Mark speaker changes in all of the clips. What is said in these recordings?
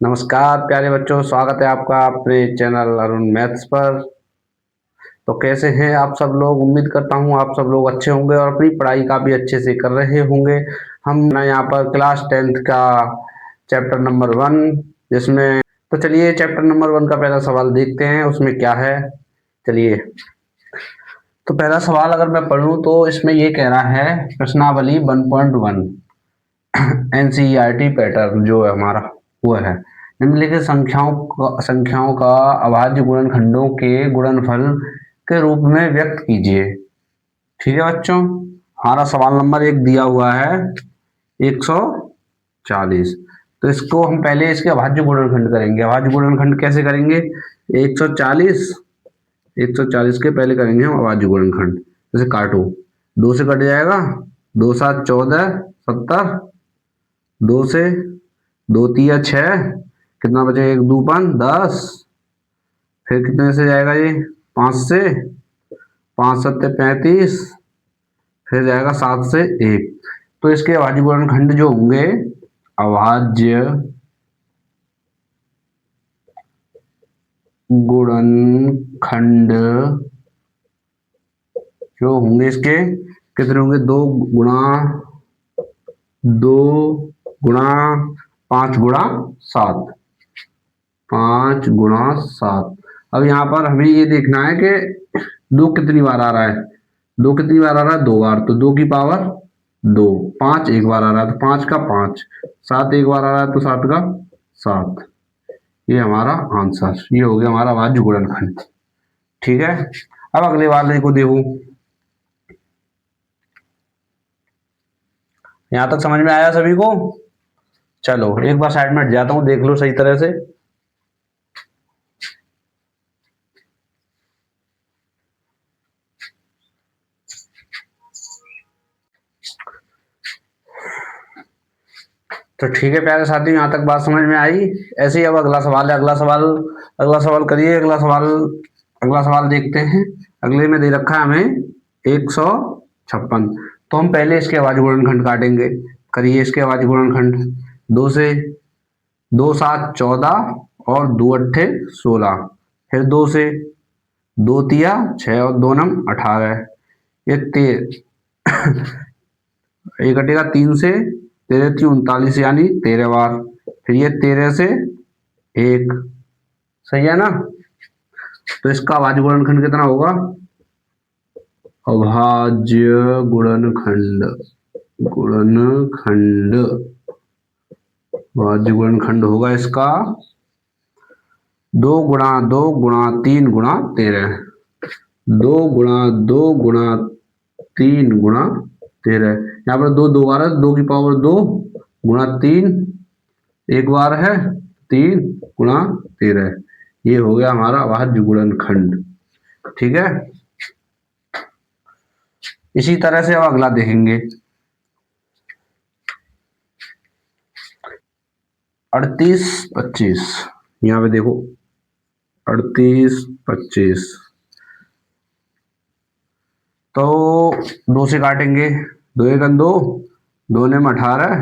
Speaker 1: नमस्कार प्यारे बच्चों, स्वागत है आपका अपने चैनल अरुण मैथ्स पर। तो कैसे हैं आप सब लोग? उम्मीद करता हूं आप सब लोग अच्छे होंगे और अपनी पढ़ाई का भी अच्छे से कर रहे होंगे। हम ना यहाँ पर क्लास 10th का चैप्टर नंबर 1 जिसमें तो चलिए चैप्टर नंबर 1 का पहला सवाल देखते हैं उसमें क्या है। चलिए, तो पहला सवाल अगर मैं पढ़ूं तो इसमें ये कह रहा है प्रश्नावली 1.1 एनसीईआरटी पैटर्न जो है हमारा वो है निम्नलिखित संख्याओं का अभाज्य गुणनखंडों के गुणनफल के रूप में व्यक्त कीजिए। ठीक है बच्चों, हमारा सवाल नंबर 1 दिया हुआ है 140। तो इसको हम पहले इसके अभाज्य गुणनखंड करेंगे। अभाज्य गुणनखंड कैसे करेंगे? 140 140 के पहले करेंगे हम अभाज्य गुणनखंड। जैसे काटो, 2 से कट जाएगा, 2 7 14 70, 2 से 2 तिया 6, कितना बचे? 1 2 5 10, फिर कितने से जाएगा ये? 5 से, 5 7 35, फिर जाएगा 7 से 1। तो इसके अभाज्य गुणनखंड जो होंगे, अभाज्य गुणनखंड जो होंगे इसके कितने होंगे? 2 गुणा 2 गुणा 5 गुणा 7, 5 गुणा 7। अब यहाँ पर हमें ये देखना है कि 2 कितनी बार आ रहा है। 2 कितनी बार आ रहा है? 2 बार। तो 2 की पावर 2। 5 एक बार आ रहा है तो 5 का 5। 7 एक बार आ रहा है तो 7 का 7। ये हमारा आंसर, ये हो गया हमारा अभाज्य गुणनखंड। ठीक है, अब अगले वाले को देखो। यहां तक समझ में आया सभी को? चलो एक बार साइड में हट जाता हूं, देख लो सही तरह से। तो ठीक है प्यारे साथियों, यहाँ तक बात समझ में आई। ऐसे ही अब अगला सवाल है। अगला सवाल करिए। अगला सवाल देखते हैं। अगले में दे रखा है हमें 156। तो हम पहले इसके अभाज्य गुणनखंड काटेंगे। करिए इसके अभाज्य गुणनखंड। 2 से 2 7 14 और 2 अट्ठे 16, फिर 2 से 2 तिया 6 और 2 नम 18। ये ये कटेगा 3 से, 13 3 39 यानी 13 बार। फिर ये 13 से 1, सही है ना? तो इसका अभाज्य गुणनखंड कितना होगा? अभाज्य गुणनखंड गुणनखंड अभाज्य गुणनखंड होगा इसका 2 गुणा 2 गुणा 3 गुणा 13। 2 गुणा 2 गुणा 3 गुणा 13। यहाँ पर 2 2 बार है, 2 की पावर 2 गुणा 3 एक बार है, 3 गुणा 13। ये हो गया हमारा अभाज्य गुणनखंड। ठीक है, इसी तरह से अब अगला देखेंगे। 38 25। यहाँ पे देखो 38 25। तो 2 से काटेंगे। 2 एकन 2, 2 ने 18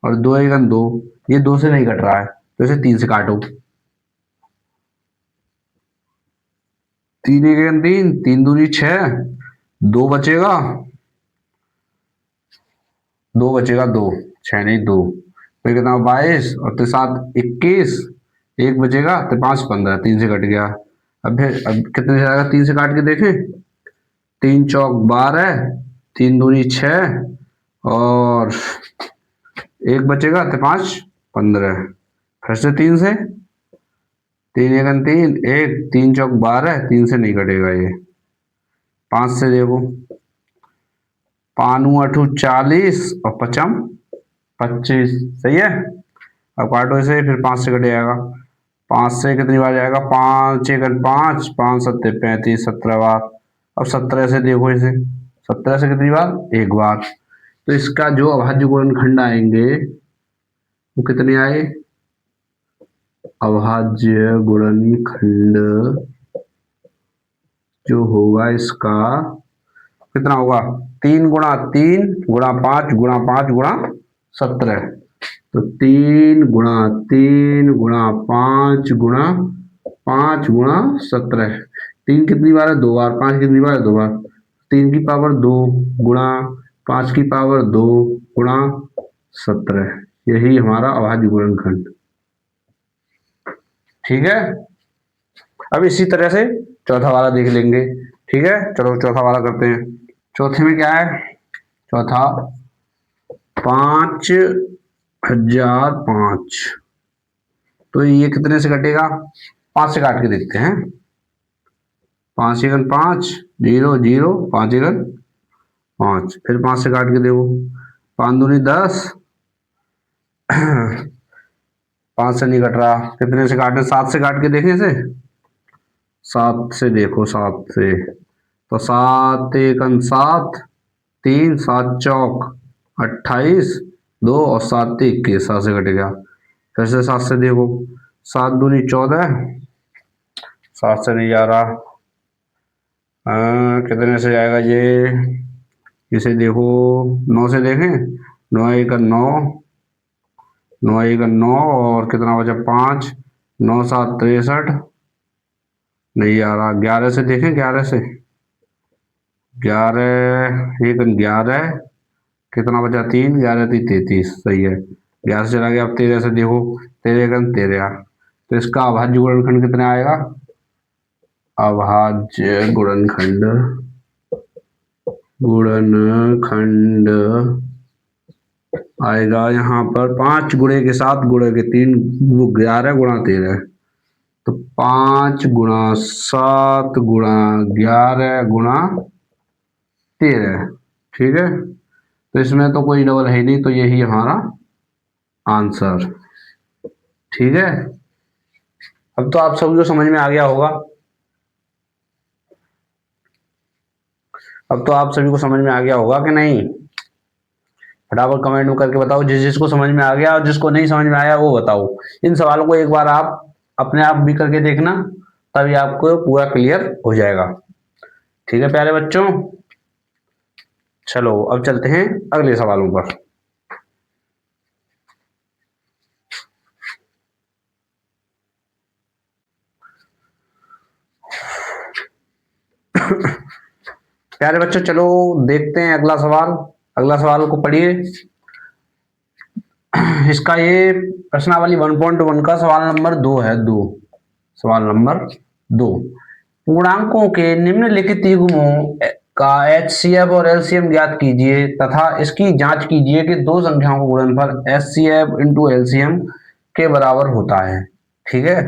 Speaker 1: और 2 एकन 2। ये 2 से नहीं कट रहा है तो इसे 3 से काटो। 3 एकन 3, 3 दूनी 6, 2 बचेगा, 2 बचेगा 2, 6 नहीं 2, फिर कितना 22 और 7 21, 1 बचेगा तो 5 15, 3 से कट गया। अब कितने से आएगा? 3 से काट के देखें। 3 चौक 12, 3 दूनी 6 और 1 बचेगा तो 5 15। फिर से 3 से, 3 एकन 3, 1 3 चौक 12, 3 से नहीं कटेगा ये। 5 से देखो, 5 8 40 और 5 25, सही है। अब काटो इसे, फिर 5 से कट जाएगा। 5 से कितनी बार जाएगा? 5 एकन 5, 5 7 35, 17 बार। अब 17 से देखो इसे, 17 से कितनी बार? एक बार। तो इसका जो अभाज्य गुणनखंड आएंगे वो कितने आए? अभाज्य गुणनखंड जो होगा इसका कितना होगा? 3 गुणा 3 गुणा 5 गुणा 5 गुणा 17। तो 3 गुणा 5 गुणा 3 कितनी बार है? 2 बार। 5 कितनी बार है? 2 बार। 3 की पावर 2 गुणा 5 की पावर 2 गुणा 17, यही हमारा अभाज्य गुणनखंड। ठीक है, अब इसी तरह से चौथा वाला देख लेंगे। ठीक है, चलो चौथा वाला करते हैं। चौथे में क्या है? चौथा 5005, तो ये कितने से कटेगा? 5 से काट के देखते हैं। 5 एकन 5, 0 0, 5 एकन 5, फिर 5 से काट के देखो। 5 दूनी 10, 5 से नहीं कट रहा, कितने से काटे? 7 से काट के देखें इसे। 7 से देखो, 7 से तो 7 एकन 7, 3 7 चौक 28, 2 और 7 21, 7 से कटेगा। फिर से 7 से देखो, 7 दूनी 14, 7 से नहीं जा रहा, कितने से जाएगा ये? इसे देखो, 9 से देखें। 9 एकन 9, 9 एकन 9, और कितना बचा? 5, 9 7 63, नहीं आ रहा। 11 से देखें, 11 से। 11 एकन 11, कितना बचा? 3, 11 3 33, सही है। 11 से चला गया। अब 13 से देखो, 13 एकन 13, तो इसका अभाज्य गुणनखंड कितना आएगा? अभाज्य गुणनखंड आएगा यहाँ पर 5 गुणे के 7 गुणे के 3, वो 11 गुणा 13, तो 5 गुणा 7 गुणा 11 गुणा 13। ठीक है, तो इसमें तो कोई डबल है नहीं, तो यही हमारा आंसर। ठीक है, अब तो आप सभी को समझ में आ गया होगा। अब तो आप सभी को समझ में आ गया होगा कि नहीं? फटाफट कमेंट में करके बताओ, जिसको समझ में आ गया, और जिसको नहीं समझ में आया वो बताओ। इन सवालों को एक बार आप अपने आप भी करके देखना, तभी आपको पूरा क्लियर हो जाएगा। ठीक है प्यारे बच्चों, चलो अब चलते हैं अगले सवालों पर। प्यारे बच्चों, चलो देखते हैं अगला सवाल। अगला सवाल को पढ़िए। इसका ये प्रश्नावली 1.1 का सवाल नंबर 2 है। 2, सवाल नंबर 2, पूर्णांकों के निम्नलिखित युग्मों का HCF और LCM ज्ञात कीजिए तथा इसकी जांच कीजिए कि दो संख्याओं का गुणनफल HCF इंटू LCM के बराबर होता है। ठीक है,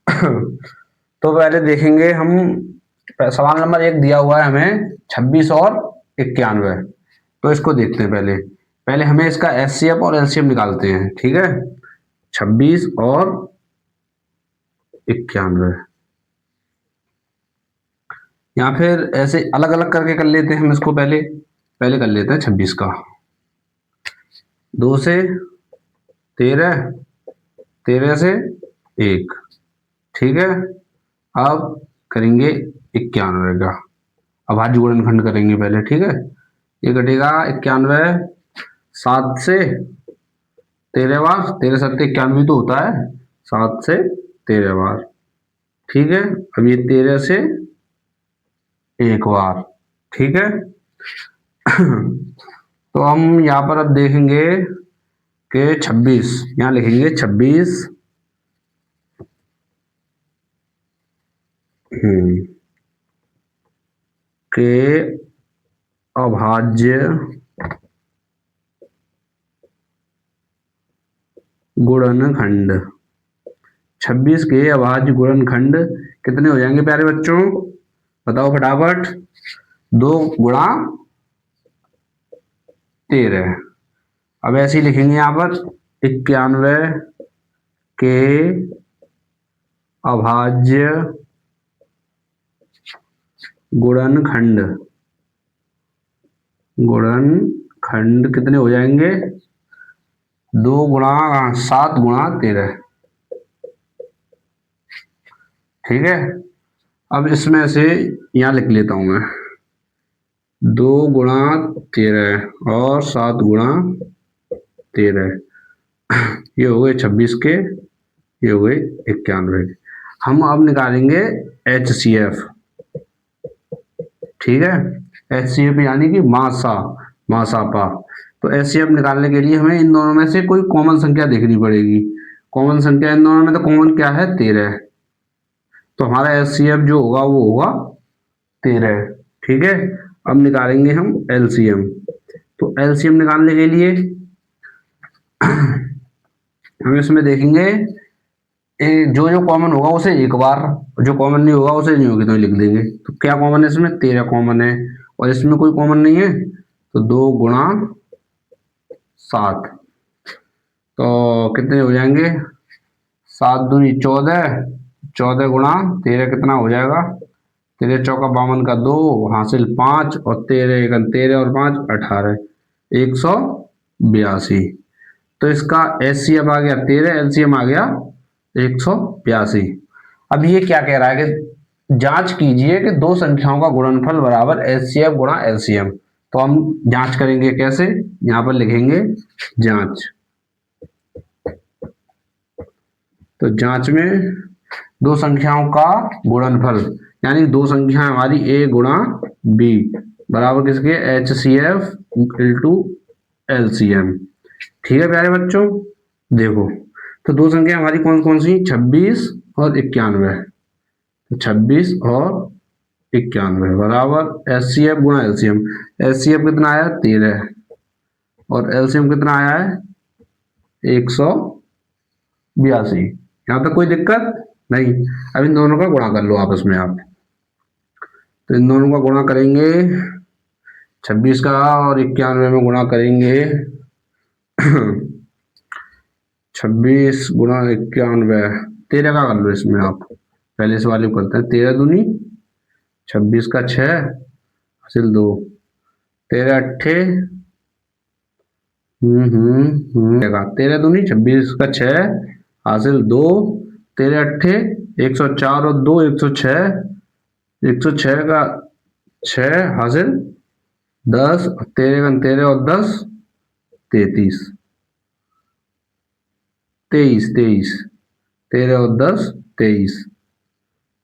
Speaker 1: तो पहले देखेंगे हम, सवाल नंबर 1 दिया हुआ है हमें 26 और 91, तो इसको देखते हैं। पहले पहले हमें इसका HCF और LCM निकालते हैं। ठीक है, 26 और 91, या फिर ऐसे अलग अलग करके कर लेते हैं हम इसको। पहले पहले कर लेते हैं 26 का। 2 से 13, 13 से 1। ठीक है, अब करेंगे 91 का अभाज्य गुणनखंड करेंगे पहले। ठीक है, ये कटेगा 91, 7 से 13 बार, 13 7 91 तो होता है, 7 से 13 बार। ठीक है, अब ये 13 से 1 बार। ठीक है, तो हम यहाँ पर अब देखेंगे कि 26, यहाँ लिखेंगे 26 के अभाज्य गुणनखंड। 26 के अभाज्य गुणनखंड कितने हो जाएंगे प्यारे बच्चों? बताओ फटाफट। 2 गुणा 13। अब ऐसे ही लिखेंगे यहाँ पर 91 के अभाज्य गुणनखंड। गुणनखंड कितने हो जाएंगे? 2 गुणा 7 गुणा 13। ठीक है, अब इसमें से यहाँ लिख लेता हूं मैं, 2 गुणा 13 और 7 गुणा 13, ये हो गए 26 के, ये हो गए 91 के। हम अब निकालेंगे HCF। ठीक है, HCF यानी कि मासा, मासापा। तो HCF निकालने के लिए हमें इन दोनों में से कोई कॉमन संख्या देखनी पड़ेगी। कॉमन संख्या इन दोनों में, तो कॉमन क्या है, 13। तो हमारा HCF जो होगा वो होगा 13। ठीक है, अब निकालेंगे हम LCM। तो LCM निकालने के लिए हम इसमें देखेंगे जो जो कॉमन होगा उसे एक बार, जो कॉमन नहीं होगा उसे नहीं होगी तो लिख देंगे। तो क्या कॉमन है इसमें, 13 कॉमन है, और इसमें कोई कॉमन नहीं है, तो 2 गुणा 7, तो कितने हो जाएंगे, 7 दूनी 14, 14 गुणा 13 कितना हो जाएगा, 13 चौका 52 का 2 हासिल 5, और 13 13 और 5 18, 182। तो इसका HCF आ गया 13, LCM आ गया 182। अब ये क्या कह रहा है कि जांच कीजिए कि दो संख्याओं का गुणनफल बराबर HCF गुणा LCM। तो हम जांच करेंगे कैसे, यहां पर लिखेंगे जांच। तो जांच में दो संख्याओं का गुणनफल, यानी दो संख्या हमारी A गुणा B बराबर किसके, HCF इंटू LCM। ठीक है प्यारे बच्चों, देखो तो दो संख्या हमारी कौन कौन सी, 26 और 91। तो 26 और 91 बराबर HCF गुणा LCM। HCF कितना आया, 13, और LCM कितना आया है, 182। यहाँ तक कोई दिक्कत नहीं। अब इन दोनों का गुणा कर लो आपस में आप। तो इन दोनों का गुणा करेंगे, 26 का और 91 में गुणा करेंगे 26 गुणा 91, 13 का कर लो इसमें आप, पहले इस वाले को करते हैं। 13 दूनी 26 का 6 हासिल 2, 13 अट्ठे 13 दूनी 26 का 6 हासिल 2, 13 अट्ठे 104 और 2 106, 106 का 6 हासिल 10, 13 और 10 33, 23, 13 और 10 23।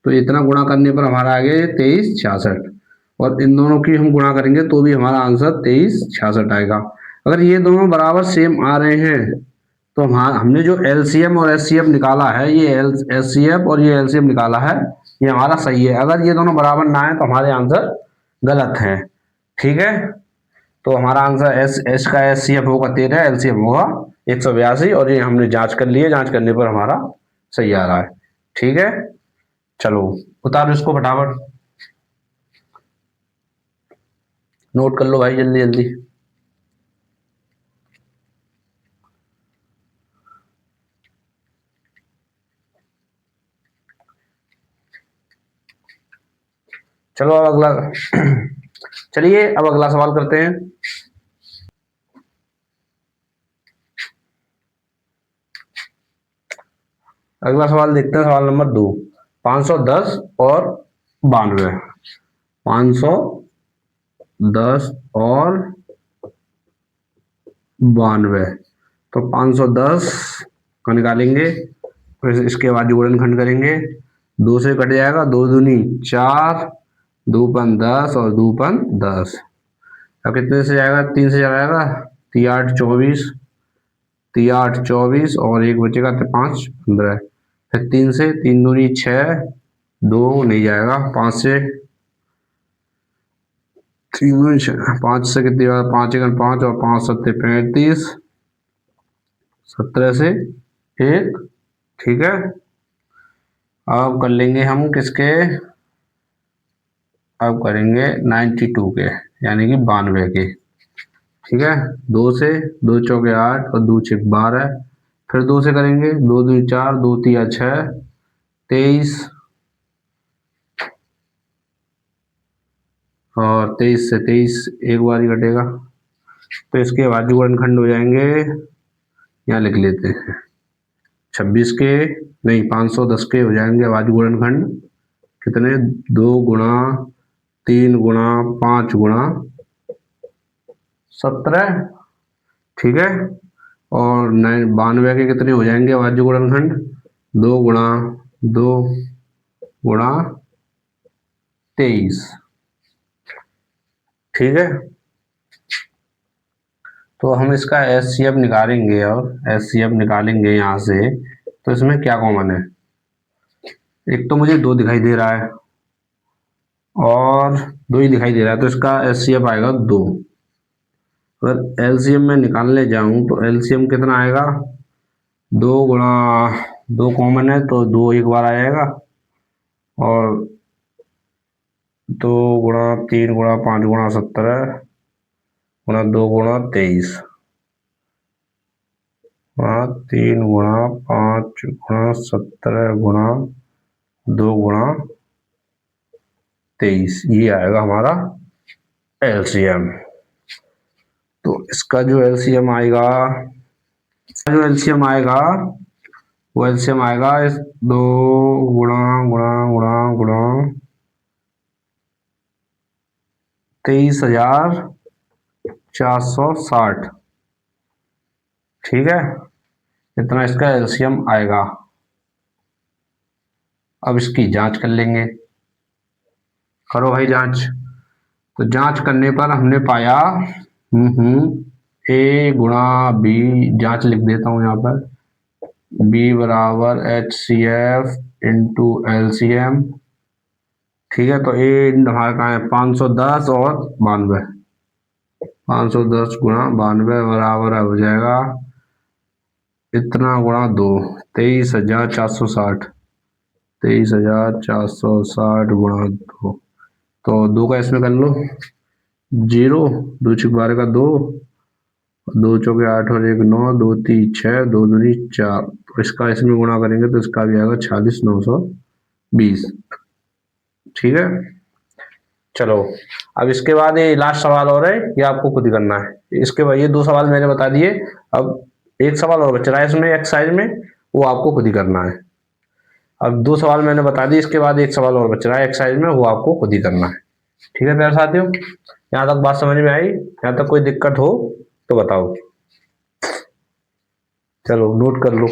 Speaker 1: तो इतना गुणा करने पर हमारा आ गया 2366, और इन दोनों की हम गुणा करेंगे तो भी हमारा आंसर 2366 आएगा। अगर ये दोनों बराबर सेम आ रहे हैं तो हमने जो LCM और HCF निकाला है, ये HCF और ये LCM निकाला है, ये हमारा सही है। अगर ये दोनों बराबर ना है तो हमारे आंसर गलत है। ठीक है, तो हमारा आंसर एच का HCF होगा 13, LCM होगा 182, और ये हमने जांच कर ली है, जांच करने पर हमारा सही आ रहा है। ठीक है, चलो उतारो इसको फटाफट, नोट कर लो भाई जल्दी जल्दी। चलो अब अगला चलिए अब अगला सवाल करते हैं। अगला सवाल देखते हैं, सवाल नंबर 2, 510 और 92। 510 और 92, तो 510 का निकालेंगे, फिर इसके बाद गुणनखंड करेंगे, 2 से कट जाएगा, 2 दूनी 4, 2 पन 10 और 2 पन 10। अब कितने से जाएगा, 3 से जाएगा, 3 8 24, 3 8 24 और एक बचेगा तो 5 15। फिर 3 से, 3 दूनी 6, 2 नहीं जाएगा, 5 से 3 दूनी 6, 5 से कितनी बार, 5 1 5 और 5 7 35, 17 से 1। ठीक है, अब कर लेंगे हम किसके, अब करेंगे 92 के, यानी कि 92 के। ठीक है, 2 से, 2 चौके 8 और 2 छक 12, फिर 2 से करेंगे, 2 2 4, 2 3 6, 23, और 23 से 23 एक बार ही कटेगा, तो इसके भाज्य गुणनखंड हो जाएंगे, यहाँ लिख लेते हैं 26 के, नहीं 510 के हो जाएंगे भाज्य गुणनखंड, कितने, 2 गुणा 3 गुणा 5 गुणा 17। ठीक है, और 92 के कितने हो जाएंगे अभाज्य गुणनखंड? 2 गुणा 2 गुणा 23। ठीक है, तो हम इसका एचसीएफ निकालेंगे, और एचसीएफ निकालेंगे यहाँ से, तो इसमें क्या कॉमन है? एक तो मुझे 2 दिखाई दे रहा है और 2 ही दिखाई दे रहा है, तो इसका एचसीएफ आएगा 2। अगर एलसीएम में निकालने जाऊं तो एलसीएम कितना आएगा? 2 कॉमन है तो 2 एक बार आ जाएगा, और 2 गुणा 3 गुणा 5 गुणा 17 गुणा 2 गुणा 23, 3 गुणा 5 गुणा 17 गुणा 2 गुणा 23, ये आएगा हमारा एलसीएम। तो इसका जो एलसीएम आएगा, वो एलसीएम आएगा इस 2 गुणा 23,460। ठीक है, इतना इसका एलसीएम आएगा। अब इसकी जांच कर लेंगे, करो भाई जांच। तो जांच करने पर हमने पाया ए गुणा बी, जांच लिख देता हूं यहाँ पर, बी बराबर एचसीएफ इंटू एलसीएम। ठीक है, तो ए हमारा कहाँ है? 510 और 92, 510 गुणा 92 बराबर हो जाएगा इतना गुणा 2, 23,460, 23,460 गुणा 2। तो 2 का इसमें कर लो, 0, 2 छुक 12 का 2, 2 चौके 8 और 1 9, 2 3 6, 2 दूनी 4। तो इसका इसमें गुणा करेंगे तो इसका भी आएगा 46,920। ठीक है, चलो अब इसके बाद ये लास्ट सवाल और है, ये आपको खुद ही करना है। इसके बाद ये 2 सवाल मैंने बता दिए, अब एक सवाल और बच रहा है इसमें एक्सरसाइज में, वो आपको खुद ही करना है। अब 2 सवाल मैंने बता दिए, इसके बाद एक सवाल और बच रहा है एक्सरसाइज में, वो आपको खुद ही करना है। ठीक है प्यारे साथियों, यहाँ तक बात समझ में आई? यहाँ तक कोई दिक्कत हो तो बताओ, चलो नोट कर लो।